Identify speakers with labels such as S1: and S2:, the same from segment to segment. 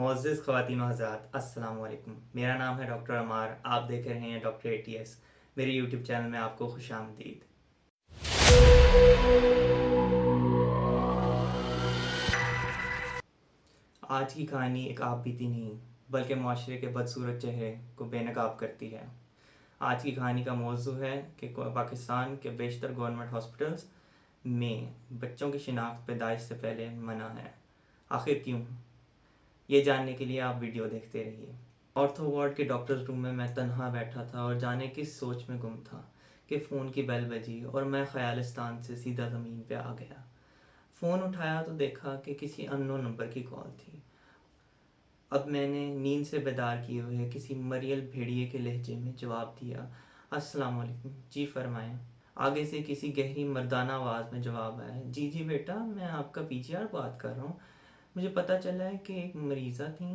S1: मुअज़्ज़िज़ ख़वातीन व हज़रात, अस्सलामु अलैकुम। मेरा नाम है डॉक्टर अमार। आप देख रहे हैं डॉक्टर एटीएस। मेरे यूट्यूब चैनल में आपको खुशामदीद। आज की कहानी एक आप बीती नहीं, बल्कि माशरे के बदसूरत चेहरे को बेनकाब करती है। आज की कहानी का मौजू है कि पाकिस्तान के बेशतर गवर्नमेंट हॉस्पिटल्स में बच्चों की शिनाख्त पैदाइश से पहले मना है। आखिर क्यों? ये जानने के लिए आप वीडियो देखते रहिए। ऑर्थो वार्ड के डॉक्टर्स रूम में मैं तन्हा बैठा था और जाने किस सोच में गुम था कि फ़ोन की बेल बजी और मैं ख़यालिस्तान से सीधा ज़मीन पे आ गया। फ़ोन उठाया तो देखा कि किसी अननोन नंबर की कॉल थी। अब मैंने नींद से बेदार किए हुए किसी मरियल भेड़िए के लहजे में जवाब दिया, अस्सलाम वालेकुम, जी फरमाएं। आगे से किसी गहरी मर्दाना आवाज़ में जवाब आया, जी जी बेटा, मैं आपका पीजीआर बात कर रहा हूँ। मुझे पता चला है कि एक मरीज़ा थी,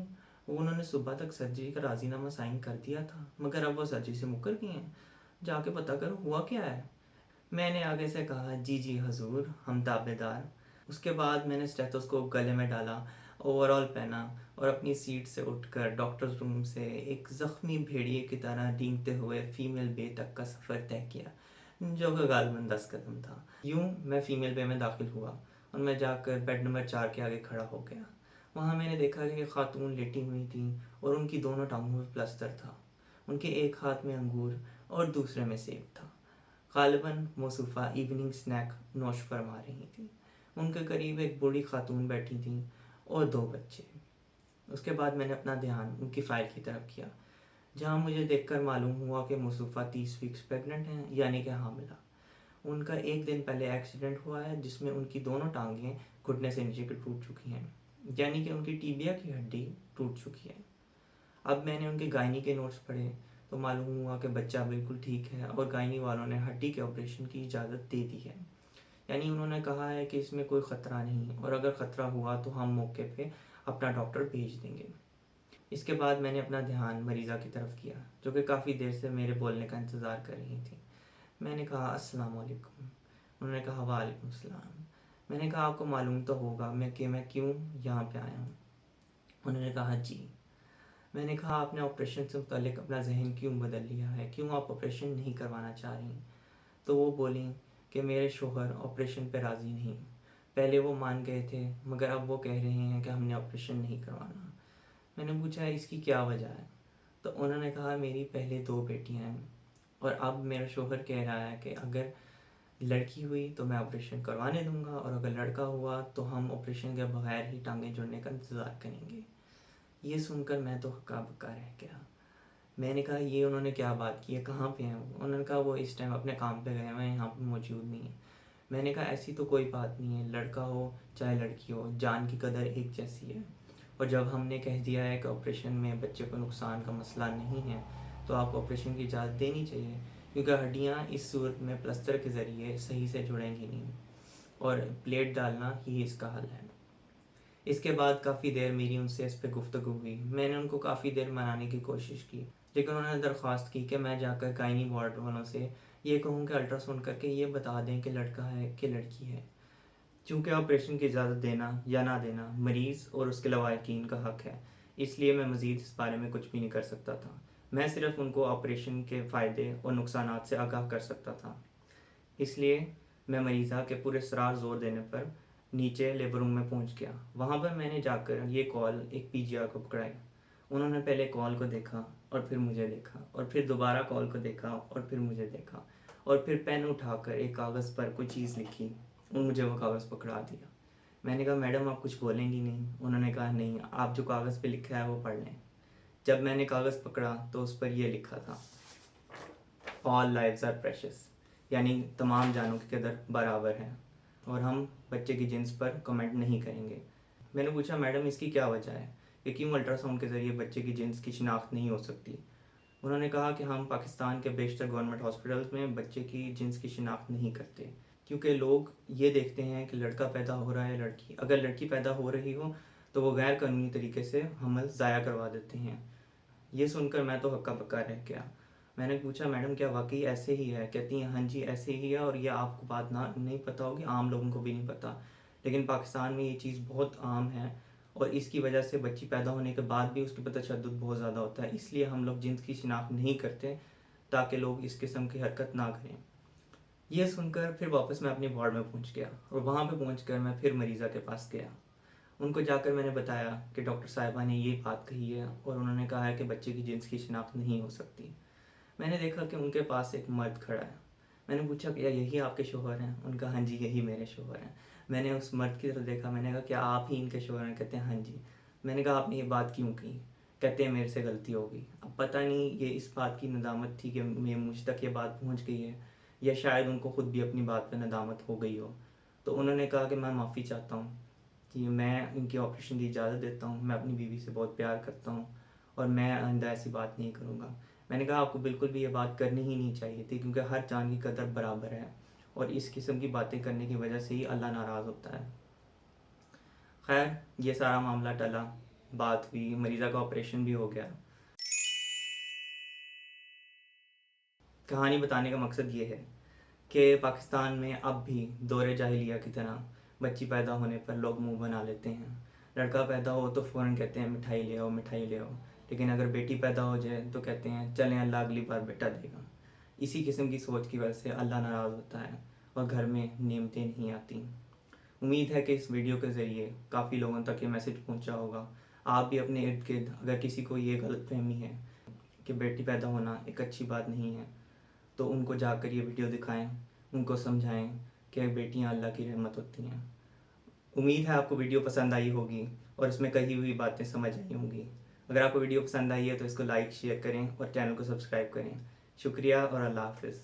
S1: उन्होंने सुबह तक सर्जरी का राज़ीनामा साइन कर दिया था, मगर अब वो सर्जरी से मुकर गई हैं। जाके पता करो हुआ क्या है। मैंने आगे से कहा, जी जी हजूर, हम ताबेदार। उसके बाद मैंने स्टेथोस्कोप गले में डाला, ओवरऑल पहना और अपनी सीट से उठकर डॉक्टर्स रूम से एक ज़ख्मी भेड़िए की तरह रेंगते हुए फीमेल बे तक का सफ़र तय किया, जो कि गालबन 10 कदम था। यूं मैं फीमेल बे में दाखिल हुआ और मैं जाकर बेड नंबर 4 के आगे खड़ा हो गया। वहाँ मैंने देखा कि खातून लेटी हुई थी और उनकी दोनों टांगों में प्लास्टर था। उनके एक हाथ में अंगूर और दूसरे में सेब था। गालिबन मौसूफ़ा इवनिंग स्नैक नोश फरमा रही थी। उनके करीब एक बूढ़ी खातून बैठी थी और 2 बच्चे। उसके बाद मैंने अपना ध्यान उनकी फ़ाइल की तरफ किया, जहाँ मुझे देखकर मालूम हुआ कि मौसूफ़ा 30 वीक्स प्रेग्नेंट हैं, यानी कि हामिला। उनका एक दिन पहले एक्सीडेंट हुआ है, जिसमें उनकी दोनों टांगें घुटने से नीचे की टूट चुकी हैं, यानी कि उनकी टीबिया की हड्डी टूट चुकी है। अब मैंने उनके गायनी के नोट्स पढ़े तो मालूम हुआ कि बच्चा बिल्कुल ठीक है और गायनी वालों ने हड्डी के ऑपरेशन की इजाज़त दे दी है। यानी उन्होंने कहा है कि इसमें कोई ख़तरा नहीं, और अगर ख़तरा हुआ तो हम मौके पे अपना डॉक्टर भेज देंगे। इसके बाद मैंने अपना ध्यान मरीज़ा की तरफ किया, जो कि काफ़ी देर से मेरे बोलने का इंतज़ार कर रही थी। मैंने कहा, अस्सलाम वालेकुम। उन्होंने कहा, वालेकुम सलाम। मैंने कहा, आपको मालूम तो होगा मैं क्यों यहाँ पे आया हूँ। उन्होंने कहा, जी। मैंने कहा, आपने ऑपरेशन से मुतालिक अपना जहन क्यों बदल लिया है, क्यों आप ऑपरेशन नहीं करवाना चाह रही? तो वो बोली कि मेरे शोहर ऑपरेशन पे राज़ी नहीं। पहले वो मान गए थे, मगर अब वो कह रहे हैं कि हमने ऑपरेशन नहीं करवाना। मैंने पूछा, इसकी क्या वजह है? तो उन्होंने कहा, मेरी पहले 2 बेटियां हैं और अब मेरा शोहर कह रहा है कि अगर लड़की हुई तो मैं ऑपरेशन करवाने दूंगा, और अगर लड़का हुआ तो हम ऑपरेशन के बगैर ही टांगें जुड़ने का इंतज़ार करेंगे। ये सुनकर मैं तो हक्का बक्का रह गया। मैंने कहा, ये उन्होंने क्या बात की है, कहाँ पे हैं वो? उन्होंने कहा, वो इस टाइम अपने काम पे गए हुए हैं, यहाँ पे मौजूद नहीं है। मैंने कहा, ऐसी तो कोई बात नहीं है, लड़का हो चाहे लड़की हो, जान की कदर एक जैसी है। और जब हमने कह दिया है कि ऑपरेशन में बच्चे को नुकसान का मसला नहीं है, तो आपको ऑपरेशन की इजाज़त देनी चाहिए, क्योंकि हड्डियाँ इस सूरत में प्लस्तर के ज़रिए सही से जुड़ेंगी नहीं, और प्लेट डालना ही इसका हल है। इसके बाद काफ़ी देर मेरी उनसे इस पर गुफ्तगू हुई। मैंने उनको काफ़ी देर मनाने की कोशिश की, लेकिन उन्होंने दरख्वास्त की कि मैं जाकर गायनी वार्ड वालों से ये कहूँ कि अल्ट्रासाउंड करके ये बता दें कि लड़का है कि लड़की है। चूँकि ऑपरेशन की इजाज़त देना या ना देना मरीज़ और उसके लवाहिकीन का हक़ है, इसलिए मैं मज़ीद इस बारे में कुछ भी नहीं कर सकता था। मैं सिर्फ़ उनको ऑपरेशन के फ़ायदे और नुकसानात से आगाह कर सकता था। इसलिए मैं मरीज़ा के पुरअसरार ज़ोर देने पर नीचे लेबर रूम में पहुंच गया। वहाँ पर मैंने जाकर ये कॉल एक पीजीआर को पकड़ाई। उन्होंने पहले कॉल को देखा और फिर मुझे देखा, और फिर दोबारा कॉल को देखा और फिर मुझे देखा, और फिर पेन उठाकर एक कागज़ पर कोई चीज़ लिखी और मुझे वो कागज़ पकड़ा दिया। मैंने कहा, मैडम आप कुछ बोलेंगी नहीं? उन्होंने कहा, नहीं, आप जो कागज़ पे लिखा है वो पढ़ लें। जब मैंने कागज़ पकड़ा तो उस पर यह लिखा था, ऑल लाइव्स आर प्रेशियस, यानी तमाम जानों की कदर बराबर है, और हम बच्चे की जिन्स पर कमेंट नहीं करेंगे। मैंने पूछा, मैडम इसकी क्या वजह है कि क्यों अल्ट्रासाउंड के ज़रिए बच्चे की जिन्स की शिनाख्त नहीं हो सकती? उन्होंने कहा कि हम पाकिस्तान के बेशतर गवर्नमेंट हॉस्पिटल्स में बच्चे की जिन्स की शिनाख्त नहीं करते, क्योंकि लोग ये देखते हैं कि लड़का पैदा हो रहा है लड़की। अगर लड़की पैदा हो रही हो तो वो गैर कानूनी तरीके से हमल ज़ाया करवा देते हैं। ये सुनकर मैं तो हक्का बक्का रह गया। मैंने पूछा, मैडम क्या वाकई ऐसे ही है? कहती हैं, हाँ जी ऐसे ही है, और ये आपको बात ना नहीं पता होगी, आम लोगों को भी नहीं पता, लेकिन पाकिस्तान में ये चीज़ बहुत आम है اور اس کی وجہ سے بچی پیدا ہونے کے بعد بھی اس کے اوپر تشدد بہت زیادہ ہوتا ہے، اس لیے ہم لوگ جنس کی شناخت نہیں کرتے تاکہ لوگ اس قسم کی حرکت نہ کریں۔ یہ سن کر پھر واپس میں اپنی وارڈ میں پہنچ گیا، اور وہاں پہ پہنچ کر میں پھر مریضہ کے پاس گیا۔ ان کو جا کر میں نے بتایا کہ ڈاکٹر صاحبہ نے یہ بات کہی ہے، اور انہوں نے کہا ہے کہ بچے کی جنس کی شناخت نہیں ہو سکتی۔ میں نے دیکھا کہ ان کے پاس ایک مرد کھڑا ہے۔ میں نے پوچھا کہ یہی آپ کے شوہر ہیں؟ ان کا ہاں جی یہی میرے شوہر ہیں۔ میں نے اس مرد کی طرف دیکھا، میں نے کہا کیا آپ ہی ان کے شوہر ہیں؟ کہتے ہیں ہاں جی۔ میں نے کہا آپ نے یہ بات کیوں کی؟ کہتے ہیں میرے سے غلطی ہو گئی۔ اب پتہ نہیں یہ اس بات کی ندامت تھی کہ مجھ تک یہ بات پہنچ گئی ہے، یا شاید ان کو خود بھی اپنی بات پہ ندامت ہو گئی ہو۔ تو انہوں نے کہا کہ میں معافی چاہتا ہوں کہ میں ان کے آپریشن کی اجازت دیتا ہوں، میں اپنی بیوی سے بہت پیار کرتا ہوں اور میں آئندہ ایسی بات نہیں کروں گا۔ میں نے کہا آپ کو بالکل بھی یہ بات کرنی ہی نہیں چاہیے تھی، کیونکہ ہر جان کی قدر برابر ہے، اور اس قسم کی باتیں کرنے کی وجہ سے ہی اللہ ناراض ہوتا ہے۔ خیر، یہ سارا معاملہ ٹلا، بات ہوئی، مریضہ کا آپریشن بھی ہو گیا۔ کہانی بتانے کا مقصد یہ ہے کہ پاکستان میں اب بھی دور جاہلیہ کی طرح بچی پیدا ہونے پر لوگ منہ بنا لیتے ہیں۔ لڑکا پیدا ہو تو فوراً کہتے ہیں مٹھائی لے آؤ، مٹھائی لے آؤ، لیکن اگر بیٹی پیدا ہو جائے تو کہتے ہیں چلیں اللہ اگلی بار بیٹا دے گا۔ اسی قسم کی سوچ کی وجہ سے اللہ ناراض ہوتا ہے اور گھر میں نعمتیں نہیں آتی۔ امید ہے کہ اس ویڈیو کے ذریعے کافی لوگوں تک یہ میسج پہنچا ہوگا۔ آپ بھی اپنے ارد گرد اگر کسی کو یہ غلط فہمی ہے کہ بیٹی پیدا ہونا ایک اچھی بات نہیں ہے، تو ان کو جا کر یہ ویڈیو دکھائیں، ان کو سمجھائیں کہ بیٹیاں اللہ کی رحمت ہوتی ہیں۔ امید ہے آپ کو ویڈیو پسند آئی ہوگی اور اس میں کہی ہوئی باتیں سمجھ آئی ہوں گی۔ اگر آپ کو ویڈیو پسند آئی ہے تو اس کو لائک شیئر کریں اور چینل کو سبسکرائب کریں۔ شکریہ اور اللہ حافظ۔